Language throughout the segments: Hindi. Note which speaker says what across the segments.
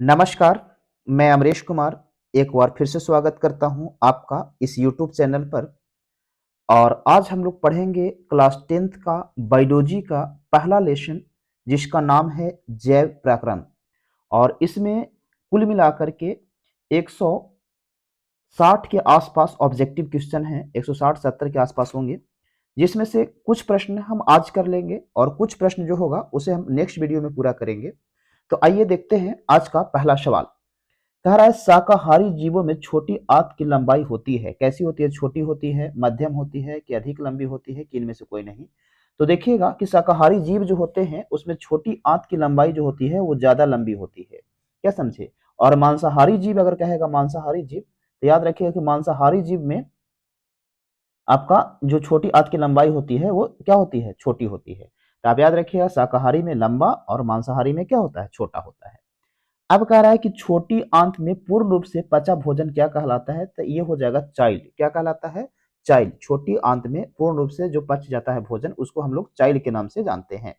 Speaker 1: नमस्कार, मैं अमरेश कुमार एक बार फिर से स्वागत करता हूं आपका इस यूट्यूब चैनल पर। और आज हम लोग पढ़ेंगे क्लास 10th का बायोलॉजी का पहला लेसन, जिसका नाम है जैव प्रकरण। और इसमें कुल मिलाकर के 160 के आसपास ऑब्जेक्टिव क्वेश्चन हैं, 160-70 के आसपास होंगे, जिसमें से कुछ प्रश्न हम आज कर लेंगे और कुछ प्रश्न जो होगा उसे हम नेक्स्ट वीडियो में पूरा करेंगे। तो आइए देखते हैं आज का पहला सवाल। कह रहा है शाकाहारी जीवों में छोटी आंत की लंबाई होती है, कैसी होती है? छोटी होती है, मध्यम होती है कि अधिक लंबी होती है, कि इनमें से कोई नहीं? तो देखिएगा कि शाकाहारी जीव जो होते हैं उसमें छोटी आंत की लंबाई जो होती है वो ज्यादा लंबी होती है, क्या समझे? और मांसाहारी जीव अगर कहेगा मांसाहारी जीव, तो याद रखिएगा कि मांसाहारी जीव में आपका जो छोटी आंत की लंबाई होती है वो क्या होती है? छोटी होती है। तो आप याद रखिएगा शाकाहारी में लंबा और मांसाहारी में क्या होता है? छोटा होता है। अब कह रहा है कि छोटी आंत में पूर्ण रूप से पचा भोजन क्या कहलाता है? तो ये हो जाएगा चाइल्ड। क्या कहलाता है? चाइल्ड। छोटी आंत में पूर्ण रूप से जो पच जाता है भोजन उसको हम लोग चाइल्ड के नाम से जानते हैं।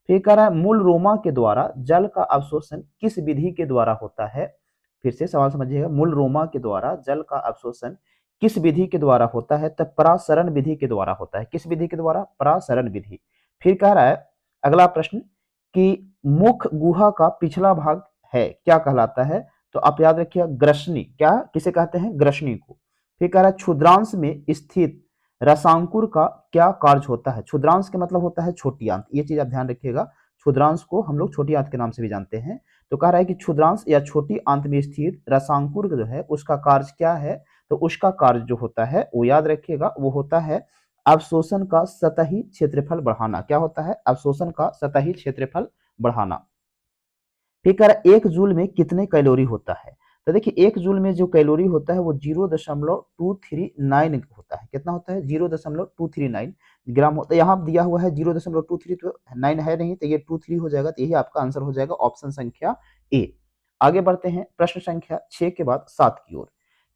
Speaker 1: फिर कह रहा है मूल रोमा के द्वारा जल का अवशोषण किस विधि के द्वारा होता है? फिर से सवाल समझिएगा, मूल रोमा के द्वारा जल का अवशोषण किस विधि के द्वारा होता है? तब परासरण विधि के द्वारा होता है। किस विधि के द्वारा? परासरण विधि। फिर कह रहा है अगला प्रश्न कि मुख गुहा का पिछला भाग है क्या कहलाता है? तो आप याद रखिए ग्रसनी। क्या किसे कहते हैं? ग्रसनी को। फिर कह रहा है क्षुद्रांश में स्थित रसांकुर का क्या कार्य होता है? क्षुद्रांश का मतलब होता है छोटी आंत, ये चीज आप ध्यान रखिएगा। क्षुद्रांश को हम लोग छोटी आंत के नाम से भी जानते हैं। तो कह रहा है कि क्षुद्रांश या छोटी आंत में स्थित रसांकुर जो है उसका कार्य क्या है? तो उसका कार्य जो होता है वो याद रखिएगा वो होता है अवशोषण का सतही क्षेत्रफल बढ़ाना। क्या होता है? अवशोषण का सतही क्षेत्रफल बढ़ाना। फिर कह रहा है 1 जूल में कितने कैलोरी होता है? तो देखिए 1 जूल में जो कैलोरी होता है वो 0.239 होता है। कितना होता है? 0.239 ग्राम होता है। यहाँ दिया हुआ है 0.23, तो 9 है नहीं, तो ये 23 हो जाएगा। तो यही आपका आंसर हो जाएगा ऑप्शन संख्या ए। आगे बढ़ते हैं प्रश्न संख्या 6 के बाद 7 की ओर।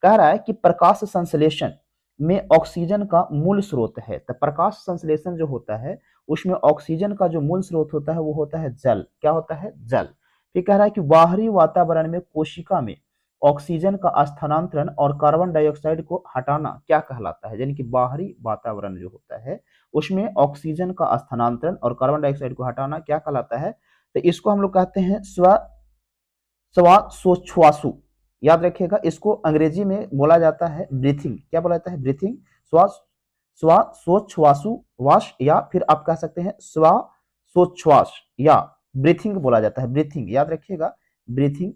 Speaker 1: कह रहा है कि प्रकाश संश्लेषण में ऑक्सीजन का मूल स्रोत है। तो प्रकाश संश्लेषण जो होता है उसमें ऑक्सीजन का जो मूल स्रोत होता है वो होता है जल। क्या होता है? जल। फिर कह रहा है कि बाहरी वातावरण में कोशिका में ऑक्सीजन का स्थानांतरण और कार्बन डाइऑक्साइड को हटाना क्या कहलाता है? यानी कि बाहरी वातावरण जो होता है उसमें ऑक्सीजन का स्थानांतरण और कार्बन डाइऑक्साइड को हटाना क्या कहलाता है? तो इसको हम लोग कहते हैं श्वासोच्छ्वासु। याद रखिएगा इसको अंग्रेजी में बोला जाता है ब्रीथिंग। क्या बोला जाता है? ब्रीथिंग। श्वास श्वासोच्छ्वासु वाश, या फिर आप कह सकते हैं श्वासोच्छ्वास या ब्रीथिंग बोला जाता है। ब्रीथिंग याद रखिएगा, ब्रीथिंग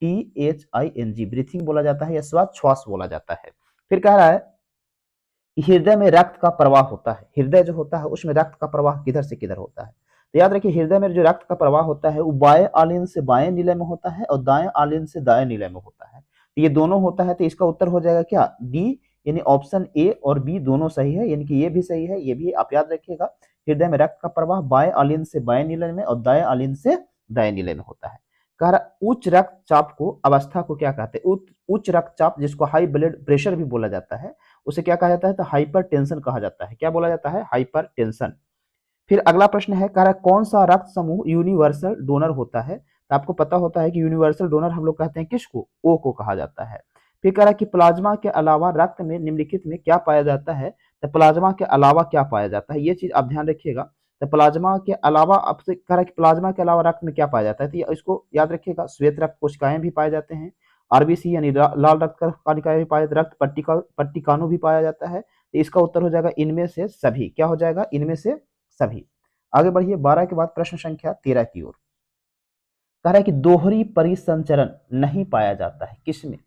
Speaker 1: BREATHING ब्रीथिंग बोला जाता है या श्वास बोला जाता है। फिर कह रहा है हृदय में रक्त का प्रवाह होता है। हृदय जो होता है उसमें रक्त का प्रवाह किधर से किधर होता है? तो याद रखिए हृदय में जो रक्त का प्रवाह होता है वो बाएं आलिंद से बाएं नीले में होता है और दाएं आलिंद से दाएं नीले में होता है। तो ये दोनों होता है, तो इसका उत्तर हो जाएगा क्या? डी, यानी ऑप्शन ए और बी दोनों सही है, यानी कि ये भी सही है ये भी आप याद रखिएगा। हृदय में रक्त का प्रवाह बाएं आलिंद से बाएं नीले में और दाएं आलिंद से दाएं नीले में होता है। कह रहा उच्च रक्तचाप को अवस्था को क्या कहते हैं? उच्च रक्तचाप जिसको हाई ब्लड प्रेशर भी बोला जाता है उसे क्या कहा जाता है? तो हाइपर टेंशन कहा जाता है। क्या बोला जाता है? Hyper tension. फिर अगला प्रश्न है, कह रहा है कौन सा रक्त समूह यूनिवर्सल डोनर होता है? तो आपको पता होता है कि यूनिवर्सल डोनर हम लोग कहते हैं किसको? ओ को कहा जाता है। फिर कह रहा है कि प्लाज्मा के अलावा रक्त में निम्नलिखित में क्या पाया जाता है? तो प्लाज्मा के अलावा क्या पाया जाता है? ये चीज आप ध्यान रखिएगा। तो प्लाज्मा के अलावा आपसे कह रहा है कि प्लाज्मा के अलावा रक्त में क्या पाया जाता है? तो इसको याद रखिएगा, श्वेत रक्त कोशिकाएं भी पाए जाते हैं, आरबीसी यानी लाल रक्त कणिकाएं भी पाया, रक्त पट्टिकाणु भी पाया जाता है। तो इसका उत्तर हो जाएगा इनमें से सभी। क्या हो जाएगा? इनमें से सभी। आगे बढ़िए 12 के बाद प्रश्न संख्या 13 की ओर। कह रहा है कि दोहरी परिसंचरण नहीं पाया जाता है किसमें?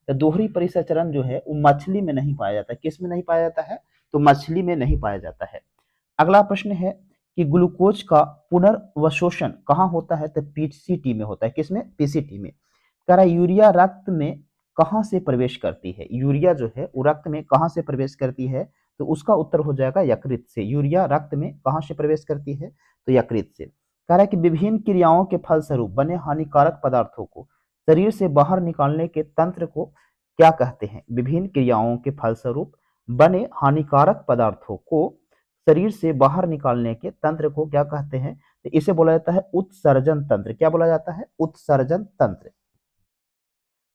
Speaker 1: तो दोहरी परिसंचरण जो है वो मछली में नहीं पाया जाता है। किस में नहीं पाया जाता है? तो मछली में नहीं पाया जाता है। अगला प्रश्न है कि ग्लूकोज का पुनर्वशोषण कहाँ होता है? तो पीसीटी में होता है। किसमें? पीसीटी में। कह रहा है यूरिया रक्त में कहाँ से प्रवेश करती है? यूरिया जो है वो रक्त में कहाँ से प्रवेश करती है? तो उसका उत्तर हो जाएगा यकृत से। यूरिया रक्त में कहाँ से प्रवेश करती है? तो यकृत से। कह रहा है कि विभिन्न क्रियाओं के फलस्वरूप बने हानिकारक पदार्थों को शरीर से बाहर निकालने के तंत्र को क्या कहते हैं? विभिन्न क्रियाओं के फलस्वरूप बने हानिकारक पदार्थों को शरीर से बाहर निकालने के तंत्र को क्या कहते हैं? तो इसे बोला जाता है उत्सर्जन तंत्र। क्या बोला जाता है? उत्सर्जन तंत्र।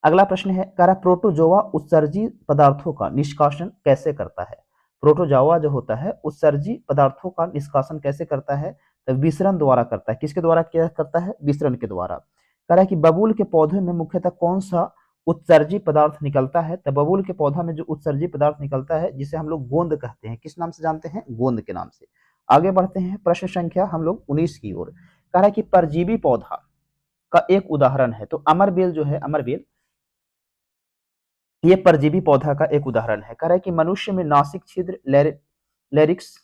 Speaker 1: अगला प्रश्न है, कह रहा प्रोटोजोआ उत्सर्जी पदार्थों का निष्कासन कैसे करता है? प्रोटोजोआ जो होता है उत्सर्जी पदार्थों का निष्कासन कैसे करता है? तो विसरण द्वारा करता है। किसके द्वारा क्या करता है? विसरण के द्वारा। कह रहा है कि बबूल के पौधे में मुख्यतः कौन सा उत्सर्जी पदार्थ निकलता है? तो बबूल के पौधा में जो उत्सर्जी पदार्थ निकलता है जिसे हम लोग गोंद कहते हैं, किस नाम से जानते हैं? गोंद के नाम से। आगे बढ़ते हैं, प्रश्न संख्या हम लोग 19 की ओर। कह रहा है कि परजीवी पौधा का एक उदाहरण है, तो अमरबेल जो है, अमरबेल ये परजीवी पौधा का एक उदाहरण है। कह रहा है कि मनुष्य में नासिक छिद्र लैरिक्स,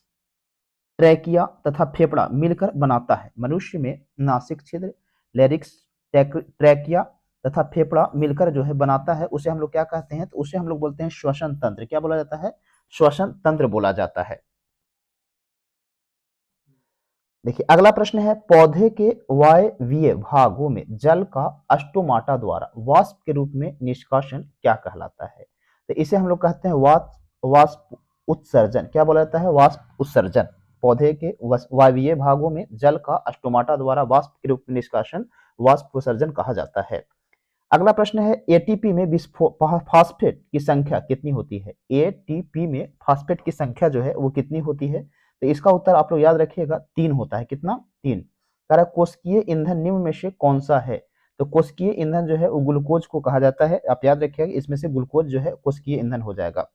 Speaker 1: ट्रैकिया तथा फेफड़ा मिलकर बनाता है। मनुष्य में नासिक छिद्र, लैरिक्स, ट्रैकिया तथा फेफड़ा मिलकर जो है बनाता है, उसे हम लोग क्या कहते हैं? तो उसे हम लोग बोलते हैं श्वसन तंत्र। क्या बोला जाता है? श्वसन तंत्र बोला जाता है। देखिए अगला प्रश्न है, पौधे के वायवीय भागों में जल का अस्टोमाटा द्वारा वाष्प के रूप में निष्कासन क्या कहलाता है? तो इसे हम लोग कहते हैं वाष्प उत्सर्जन। क्या बोला जाता है? वाष्प उत्सर्जन। पौधे के वायवीय भागों में जल का अस्टोमाटा द्वारा वाष्प के रूप में निष्कासन वाष्प उत्सर्जन कहा जाता है। अगला प्रश्न है, एटीपी में फास्फेट की संख्या कितनी होती है? एटीपी में फास्फेट की संख्या जो है वो कितनी होती है? तो इसका उत्तर आप लोग याद रखिएगा, 3 होता है। कितना? 3। कह रहा है कोशिकीय ईंधन निम्न में से कौन सा है? तो कोशिकीय ईंधन जो है वो ग्लूकोज को कहा जाता है। आप याद रखिएगा, इसमें से ग्लूकोज जो है कोशिकीय ईंधन हो जाएगा।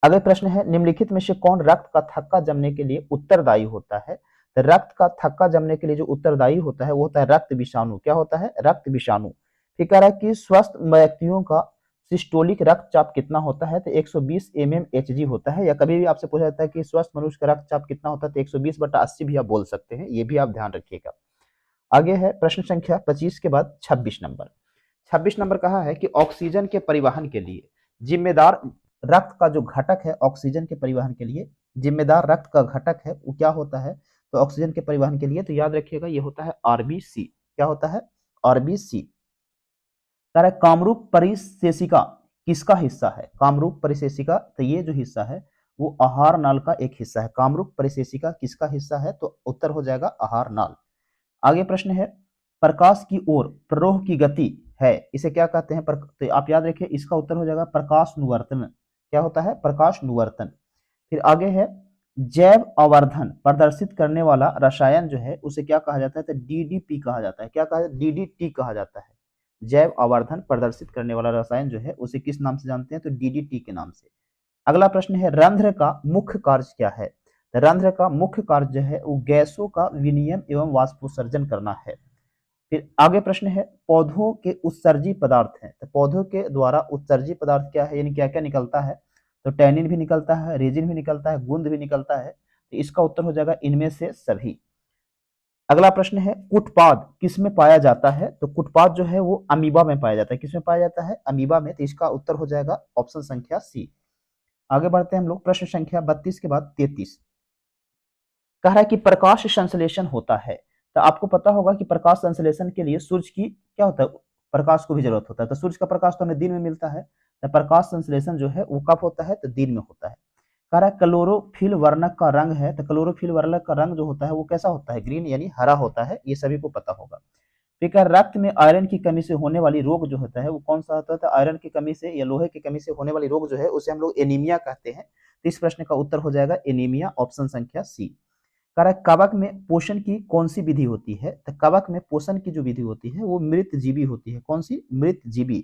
Speaker 1: अगला प्रश्न है, निम्नलिखित में से कौन रक्त का थक्का जमने के लिए उत्तरदायी होता है? तो रक्त का थक्का जमने के लिए जो उत्तरदायी होता है वो होता है रक्त विषाणु। क्या होता है? रक्त विषाणु। फिर कह रहा है कि स्वस्थ व्यक्तियों का सिस्टोलिक रक्तचाप कितना होता है? तो 120 mmHg होता है। या कभी भी आपसे पूछा जाता है कि स्वस्थ मनुष्य का रक्तचाप कितना होता है, तो 120/80 भी आप बोल सकते हैं। ये भी आप ध्यान रखिएगा। आगे है प्रश्न संख्या 25 के बाद 26 नंबर। 26 नंबर कहा है कि ऑक्सीजन के परिवहन के लिए जिम्मेदार रक्त का जो घटक है, ऑक्सीजन के परिवहन के लिए जिम्मेदार रक्त का घटक है वो क्या होता है? तो ऑक्सीजन के परिवहन के लिए तो याद रखिएगा ये होता है आरबीसी। क्या होता है? आरबीसी। कह रहा है कामरूप परिशेषिका किसका हिस्सा है? कामरूप परिशेषिका, तो ये जो हिस्सा है वो आहार नाल का एक हिस्सा है। कामरूप परिशेषिका किसका हिस्सा है? तो उत्तर हो जाएगा आहार नाल। आगे प्रश्न है, प्रकाश की ओर प्ररोह की गति है, इसे क्या कहते हैं? तो आप याद रखिए, इसका उत्तर हो जाएगा प्रकाश अनुवर्तन। क्या होता है? प्रकाश अनुवर्तन। फिर आगे है, जैव आवर्धन प्रदर्शित करने वाला रसायन जो है उसे क्या कहा जाता है? तो डीडीपी कहा जाता है। क्या कहा जाता है? डीडीटी कहा जाता है। जैव आवर्धन प्रदर्शित करने वाला रसायन जो है उसे किस नाम से जानते हैं? तो डीडीटी के नाम से। अगला प्रश्न है, रंध्र का मुख्य कार्य क्या है? रंध्र का मुख्य कार्य जो है वो गैसों का विनिमय एवं वाष्पोत्सर्जन करना है। फिर आगे प्रश्न है, पौधों के उत्सर्जी पदार्थ हैं, तो पौधों के द्वारा उत्सर्जी पदार्थ क्या है, यानी क्या क्या निकलता है? तो टैनिन भी निकलता है, रेजिन भी निकलता है, गुंद भी निकलता है। तो इसका उत्तर हो जाएगा इनमें से सभी। अगला प्रश्न है, कुटपाद किसमें पाया जाता है? तो कुटपाद जो है वो अमीबा में पाया जाता है। किसमें पाया जाता है? अमीबा में। तो इसका उत्तर हो जाएगा ऑप्शन संख्या सी। आगे बढ़ते हैं हम लोग, प्रश्न संख्या 32 के बाद 33। कह रहा है कि प्रकाश संश्लेषण होता है, तो आपको पता होगा कि प्रकाश संश्लेषण के लिए सूर्य की क्या होता है? प्रकाश को भी जरूरत होता है। तो सूर्य का प्रकाश तो हमें दिन में मिलता है, तो प्रकाश संश्लेषण जो है वो कब होता है? तो दिन में होता है। कह रहा है क्लोरोफिल वर्णक का रंग है, तो क्लोरोफिल वर्णक का रंग जो होता है वो कैसा होता है? ग्रीन, यानी हरा होता है। ये सभी को पता होगा। ठीक है, रक्त में आयरन की कमी से होने वाली रोग जो होता है वो कौन सा होता है? तो आयरन की कमी से या लोहे की कमी से होने वाली रोग जो है उसे हम लोग एनीमिया कहते हैं। तो इस प्रश्न का उत्तर हो जाएगा एनीमिया, ऑप्शन संख्या सी। कह रहा है कवक में पोषण की कौन सी विधि होती है? तो कवक में पोषण की जो विधि होती है वो मृत जीवी होती है। कौन सी? मृत जीवी।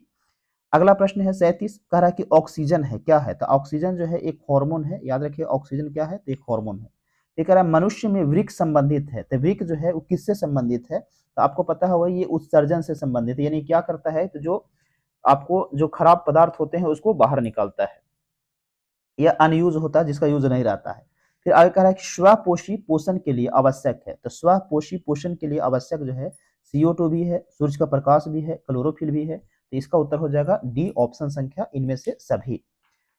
Speaker 1: अगला प्रश्न है 37। कह रहा है कि ऑक्सीजन है क्या है? तो ऑक्सीजन जो है एक हार्मोन है। याद रखिए ऑक्सीजन क्या है? तो एक हार्मोन है। ये कह रहा है मनुष्य में वृक्क संबंधित है, तो वृक्क जो है वो किससे संबंधित है? तो आपको पता होगा ये उत्सर्जन से संबंधित है, यानी क्या करता है? तो जो आपको जो खराब पदार्थ होते हैं उसको बाहर निकालता है, या अनयूज होता है जिसका यूज नहीं रहता है। फिर आगे कह रहा है कि स्वपोषी पोषण के लिए आवश्यक है, तो स्वपोषी पोषण के लिए आवश्यक जो है CO2 भी है, सूर्य का प्रकाश भी है, क्लोरोफिल भी है। तो इसका उत्तर हो जाएगा डी, ऑप्शन संख्या इनमें से सभी।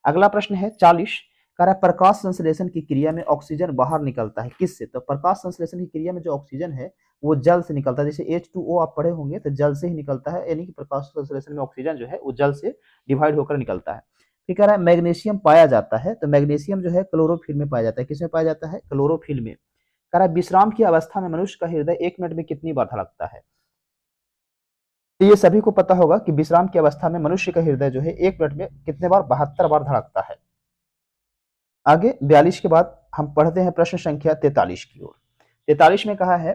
Speaker 1: अगला प्रश्न है 40। कह रहा है प्रकाश संश्लेषण की क्रिया में ऑक्सीजन बाहर निकलता है किससे? तो प्रकाश संश्लेषण की क्रिया में जो ऑक्सीजन है वो जल से निकलता है। जैसे H2O आप पढ़े होंगे, तो जल से ही निकलता है, यानी कि प्रकाश संश्लेषण में ऑक्सीजन जो है वो जल से डिवाइड होकर निकलता है। फिर कह रहा है मैग्नीशियम पाया जाता है, तो मैग्नीशियम जो है क्लोरोफिल में पाया जाता है। किसमें पाया जाता है? क्लोरोफिल में। कह रहा है विश्राम की अवस्था में मनुष्य का हृदय 1 मिनट में कितनी बार धड़कता है। तो ये सभी को पता होगा कि विश्राम की अवस्था में मनुष्य का हृदय जो है 1 मिनट में कितने बार, 72 बार धड़कता है। आगे 42 के बाद हम पढ़ते हैं प्रश्न संख्या 43 की ओर। 43 में कहा है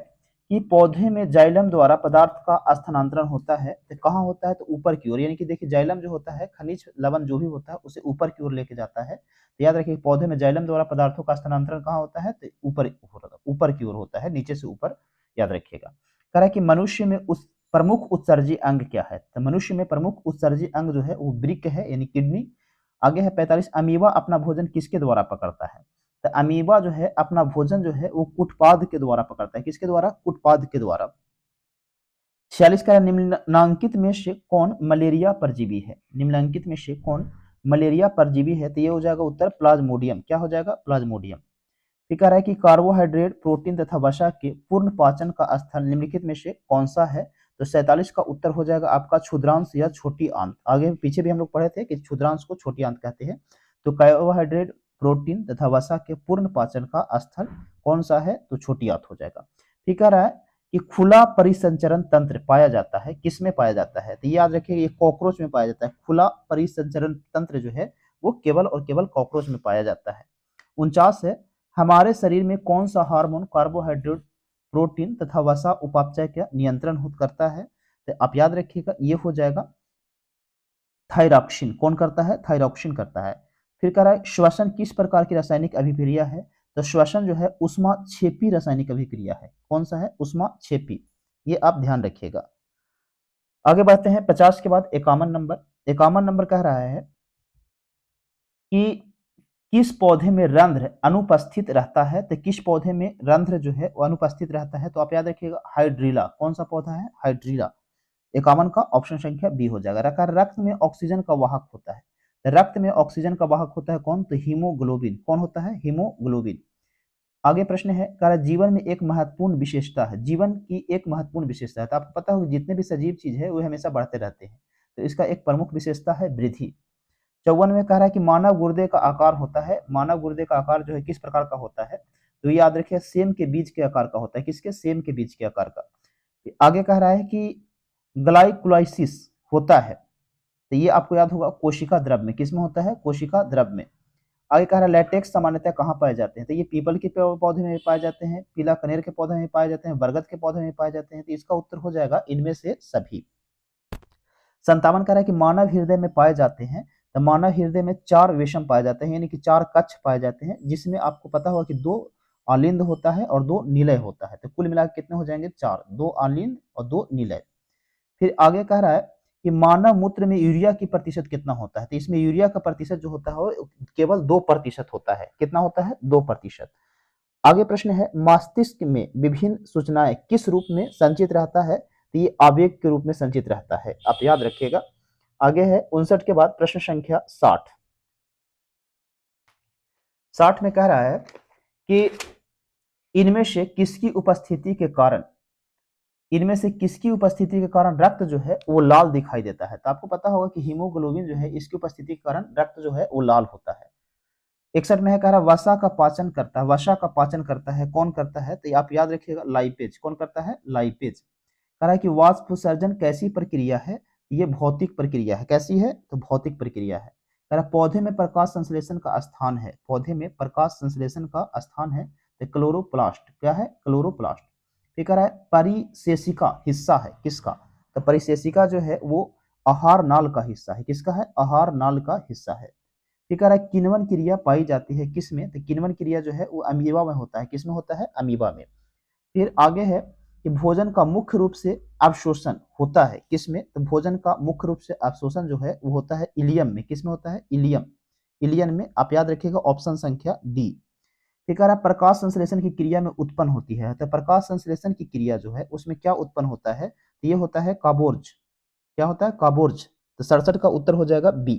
Speaker 1: कि पौधे में जाइलम द्वारा पदार्थ का स्थानांतरण होता है, तो कहाँ होता है, तो ऊपर की ओर। यानी कि देखिए जाइलम जो होता है, खनिज लवण जो भी होता है उसे ऊपर की ओर लेके जाता है। तो याद रखिए पौधे में जाइलम द्वारा पदार्थों का स्थानांतरण कहाँ होता है, तो ऊपर की ओर होता है, नीचे से ऊपर, याद रखिएगा। कह रहा है कि मनुष्य में उस प्रमुख उत्सर्जी अंग क्या है, तो मनुष्य में प्रमुख उत्सर्जी अंग जो है वो वृक्क है, यानी किडनी। आगे है 45, अमीबा अपना भोजन किसके द्वारा पकड़ता है, तो अमीबा जो है अपना भोजन जो है वो कुटपाद के द्वारा पकड़ता है। किसके द्वारा, कुटपाद के द्वारा। 46 का निम्नलिखित में से कौन मलेरिया परजीवी है, निम्नलिखित में से कौन मलेरिया परजीवी है, तो ये हो जाएगा उत्तर प्लाज्मोडियम। क्या हो जाएगा, प्लाज्मोडियम। फिर कह रहा है कि कार्बोहाइड्रेट, प्रोटीन तथा वसा के पूर्ण पाचन का स्थल निम्नलिखित में से कौन सा है, तो 47 का उत्तर हो जाएगा आपका क्षुद्रांश या छोटी आंत। आगे पीछे भी हम लोग पढ़े थे कि क्षुद्रांश को छोटी आंत कहते हैं। तो कार्बोहाइड्रेट, प्रोटीन तथा वसा के पूर्ण पाचन का स्थल कौन सा है, तो छोटी आंत हो जाएगा। फिर कह रहा है कि खुला परिसंचरण तंत्र पाया जाता है, किसमें पाया जाता है, तो याद रखिए ये कॉकरोच में पाया जाता है। खुला परिसंचरण तंत्र जो है वो केवल और केवल कॉकरोच में पाया जाता है। 49 है, हमारे शरीर में कौन सा हार्मोन कार्बोहाइड्रेट, प्रोटीन तथा वसा उपापचय का नियंत्रण करता है, तो आप याद रखिएगा ये हो जाएगा थायरॉक्सिन। कौन करता है, थायरॉक्सिन करता है। फिर कह रहा है श्वसन किस प्रकार की रासायनिक अभिक्रिया है, तो श्वसन जो है ऊष्माक्षेपी रासायनिक अभिक्रिया है। कौन सा है, ऊष्माक्षेपी, ये आप ध्यान रखिएगा। आगे बढ़ते हैं 50 के बाद 51 नंबर। 51 नंबर कह रहा है कि किस पौधे में रंध्र अनुपस्थित रहता है, तो किस पौधे में रंध्र जो है वो अनुपस्थित रहता है, तो आप याद रखिएगा हाइड्रीला। कौन सा पौधा है, हाइड्रीला। 51 का ऑप्शन संख्या बी हो जाएगा। रक्त में ऑक्सीजन का वाहक होता है, रक्त में ऑक्सीजन का वाहक होता है कौन, तो हीमोग्लोबिन। कौन होता है, हीमोग्लोबिन। आगे प्रश्न है, कह जीवन में एक महत्वपूर्ण विशेषता है, जीवन की एक महत्वपूर्ण विशेषता है, तो आपको पता होगा जितने भी सजीव चीज है वो हमेशा बढ़ते रहते हैं, तो इसका एक प्रमुख विशेषता है वृद्धि। 54 में कह रहा है कि मानव गुर्दे का आकार होता है, मानव गुर्दे का आकार जो है किस प्रकार का होता है, तो याद रखिए सेम के बीज के आकार का होता है। किसके, सेम के बीज के आकार का। आगे कह रहा है कि ग्लाइकोलाइसिस होता है, तो ये आपको याद होगा कोशिका द्रव में। किसमें होता है, कोशिका द्रव में। आगे कह रहा है लैटेक्स सामान्यतः कहाँ पाए जाते हैं, तो ये पीपल के पौधे में पाए जाते हैं, पीला कनेर के पौधे में पाए जाते हैं, बरगद के पौधे में पाए जाते हैं, तो इसका उत्तर हो जाएगा इनमें से सभी। 57 कह रहा है कि मानव हृदय में पाए जाते हैं, तो मानव हृदय में 4 वेशम पाए जाते हैं, यानी कि 4 कक्ष पाए जाते हैं, जिसमें आपको पता होगा कि 2 आलिंद होता है और 2 निलय होता है, तो कुल मिलाकर कितने हो जाएंगे, 4, 2 आलिंद और 2 निलय। फिर आगे कह रहा है कि मानव मूत्र में यूरिया की प्रतिशत कितना होता है, तो इसमें यूरिया का प्रतिशत जो होता है वो केवल 2% होता है। कितना होता है, 2%। आगे प्रश्न है, मस्तिष्क में विभिन्न सूचनाएं किस रूप में संचित रहता है, तो ये आवेग के रूप में संचित रहता है, आप याद रखिएगा। आगे है 59 के बाद प्रश्न संख्या 60। 60 में कह रहा है कि इनमें से किसकी उपस्थिति के कारण, इनमें से किसकी उपस्थिति के कारण रक्त जो है वो लाल दिखाई देता है, तो आपको पता होगा कि हीमोग्लोबिन जो है इसकी उपस्थिति के कारण रक्त जो है वो लाल होता है। 61 में है कह रहा वसा का पाचन करता है, वसा का पाचन करता है, कौन करता है, तो आप याद रखिएगा लाइपेज। कौन करता है, लाइपेज। कह रहा है कि वाष्पोत्सर्जन कैसी प्रक्रिया है, ये भौतिक प्रक्रिया है। कैसी है, तो भौतिक प्रक्रिया है। कह रहा पौधे में प्रकाश संश्लेषण का स्थान है, पौधे में प्रकाश संश्लेषण का स्थान है, तो क्लोरोप्लास्ट। क्या है, क्लोरोप्लास्ट। फिर कह रहा है परिशेषिका हिस्सा है किसका, तो परिशेषिका जो है वो आहार नाल का हिस्सा है। किसका है, आहार नाल का हिस्सा है। फिर कह रहा है किण्वन क्रिया पाई जाती है किसमें, तो किण्वन क्रिया जो है वो अमीबा में होता है। किसमें होता है, अमीबा में। फिर आगे है कि भोजन का मुख्य रूप से अवशोषण होता है किसमें, तो भोजन का मुख्य रूप से अवशोषण जो है वो होता है इलियम में। किसमें होता है, इलियम, इलियन में। आप याद रखिएगा ऑप्शन संख्या डी। फिर कह रहा है प्रकाश संश्लेषण की क्रिया में उत्पन्न होती है, तो प्रकाश संश्लेषण की क्रिया जो है उसमें क्या उत्पन्न होता है, तो ये होता है काबोर्ज। क्या होता है, काबोर्ज। तो 67 का उत्तर हो जाएगा बी।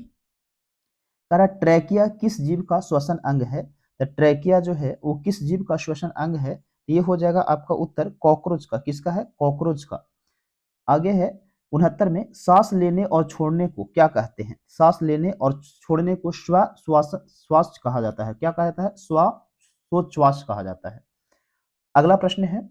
Speaker 1: कह रहा ट्रैकिया किस जीव का श्वसन अंग है, तो ट्रैकिया जो है वो किस जीव का श्वसन अंग है, तो ये हो जाएगा आपका उत्तर कॉकरोच का। किसका है, कॉकरोच का। आगे है 69 में, सांस लेने और छोड़ने को क्या कहते हैं, सांस लेने और छोड़ने को श्वास श्वास कहा जाता है। क्या कहा जाता है, श्वासोच्छ्वास कहा जाता है। अगला प्रश्न है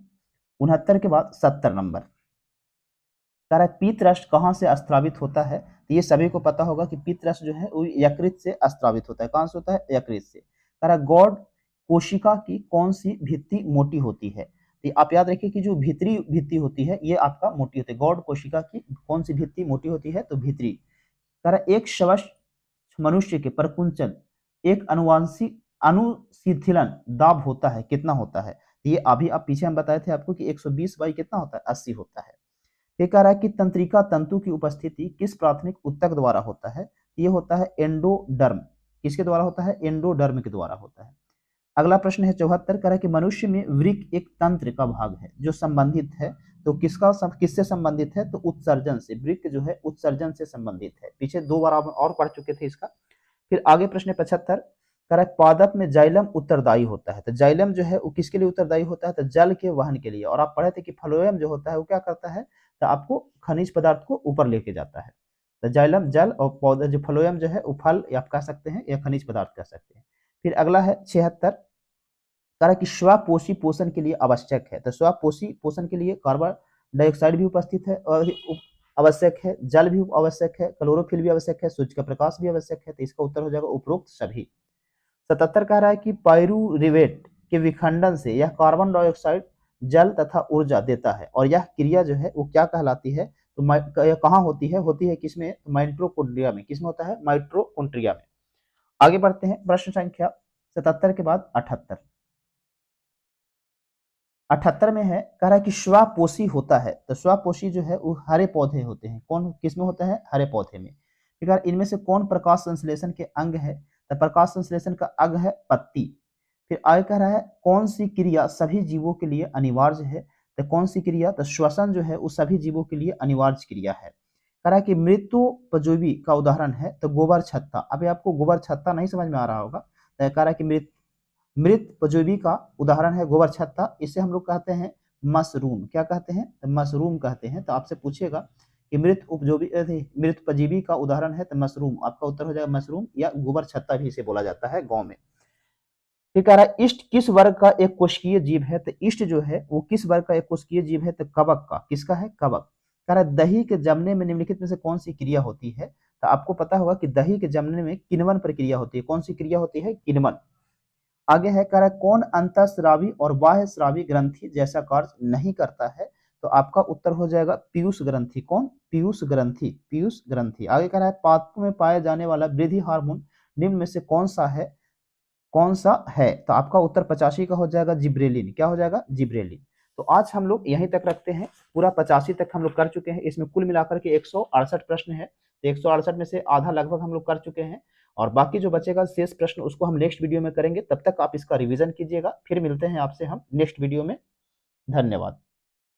Speaker 1: 69 के बाद 70 नंबर, कह रहा है पीतरस कहाँ से स्त्रावित होता है? तो ये सभी को पता होगा कि पीतरस जो है वो यकृत से स्त्रावित होता है। कहाँ से होता है? यकृत से। कह रहा है गॉड कोशिका की कौन सी भित्ति मोटी होती है? तो आप याद रखिए कि जो भीतरी भित्ति होती है ये आपका मोटी होती है। गॉड कोशिका की कौन सी भित्ति मोटी होती है? तो भीतरी। कह रहा है एक स्वस्थ मनुष्य के परकुंचन एक अनुवांशिक अनुशीथिलन दाब होता है, कितना होता है? तो ये अभी आप पीछे हम बताए थे आपको कि 120 बाई कितना होता है? 80 होता है। ये कह रहा है कि तंत्रिका तंतु की उपस्थिति किस प्राथमिक ऊतक द्वारा होता है? ये होता है एंडोडर्म। किसके द्वारा होता है? एंडोडर्म के द्वारा होता है। अगला प्रश्न है 74, कह रहा है कि मनुष्य में वृक्क एक तंत्र का भाग है जो संबंधित है, तो किससे संबंधित है? तो उत्सर्जन से। वृक्क जो है उत्सर्जन से संबंधित है। पीछे 2 बार आप और पढ़ चुके थे इसका। फिर आगे प्रश्न 75, कह रहा है पादप में जाइलम उत्तरदायी होता है। तो जाइलम जो है वो किसके लिए उत्तरदायी होता है? तो जल के वहन के लिए। और आप पढ़े थे कि फ्लोएम जो होता है वो क्या करता है? तो आपको खनिज पदार्थ को ऊपर लेके जाता है। तो जाइलम जल और पौधा जो फ्लोएम जो है वो फल या आप कह सकते हैं या खनिज पदार्थ कह सकते हैं। फिर अगला है 76, कह रहा है कि स्वपोषी पोषण के लिए आवश्यक है। तो स्वपोषी पोषण के लिए कार्बन डाइऑक्साइड भी उपस्थित है और आवश्यक है, जल भी आवश्यक है, क्लोरोफिल भी आवश्यक है, सूर्य का प्रकाश भी आवश्यक है। तो इसका उत्तर हो जाएगा उपरोक्त सभी। 77 कह रहा है कि पाइरूवेट के विखंडन से यह कार्बन डाइऑक्साइड जल तथा ऊर्जा देता है और यह क्रिया जो है वो क्या कहलाती है? तो यह कहाँ होती है? होती है किसमें? तो माइटोकॉन्ड्रिया में। किसमें होता है? माइटोकॉन्ड्रिया में। आगे बढ़ते हैं प्रश्न संख्या 77 के बाद 78। 78 में है, कह रहा है कि श्वापोषी होता है। तो श्वापोषी जो है वो हरे पौधे होते हैं। कौन किसमें होता है? हरे पौधे में। ठीक है, इनमें से कौन प्रकाश संश्लेषण के अंग है? तो प्रकाश संश्लेषण का अंग है पत्ती। फिर आगे कह रहा है कौन सी क्रिया सभी जीवों के लिए अनिवार्य है? तो कौन सी क्रिया? तो श्वसन जो है वो सभी जीवों के लिए अनिवार्य क्रिया है। कह रहा है कि मृत्युपजीवी का उदाहरण है तो गोबर छत्ता। अभी आपको गोबर छत्ता नहीं समझ में आ रहा होगा। तो कह रहा है कि मृतपजीवी का उदाहरण है गोबर छत्ता। इसे हम लोग कहते हैं मशरूम। क्या कहते हैं? तो मशरूम कहते हैं। तो आपसे पूछेगा कि मृतपजीवी का उदाहरण है तो मशरूम। आपका उत्तर हो जाएगा मशरूम या गोबर छत्ता भी इसे बोला जाता है गाँव में। फिर कह रहा है इष्ट किस वर्ग का एक कोशिकीय जीव है? तो इष्ट जो है वो किस वर्ग का एक कोशिकीय जीव है? तो कवक का। किसका है? कवक। कह रहा है दही के जमने में निम्नलिखित में से कौन सी क्रिया होती है? तो आपको पता होगा कि दही के जमने में किण्वन प्रक्रिया होती है। कौन सी क्रिया होती है? किण्वन। आगे है, कह रहा है कौन अंतःस्रावी और बाह्यस्रावी ग्रंथि जैसा कार्य नहीं करता है? तो आपका उत्तर हो जाएगा पीयूष ग्रंथि। कौन? पीयूष ग्रंथि। पीयूष ग्रंथि। आगे कह रहा है पादपों में पाया जाने वाला वृद्धि हार्मोन निम्न में से कौन सा है? कौन सा है? तो आपका उत्तर 85 का हो जाएगा जिब्रेलिन। क्या हो जाएगा? जिब्रेलिन। तो आज हम लोग यहीं तक रखते हैं। पूरा 85 तक हम लोग कर चुके हैं। इसमें कुल मिलाकर के 168 प्रश्न है। तो 168 में से आधा लगभग हम लोग कर चुके हैं और बाकी जो बचेगा शेष प्रश्न उसको हम नेक्स्ट वीडियो में करेंगे। तब तक आप इसका रिवीजन कीजिएगा। फिर मिलते हैं आपसे हम नेक्स्ट वीडियो में। धन्यवाद।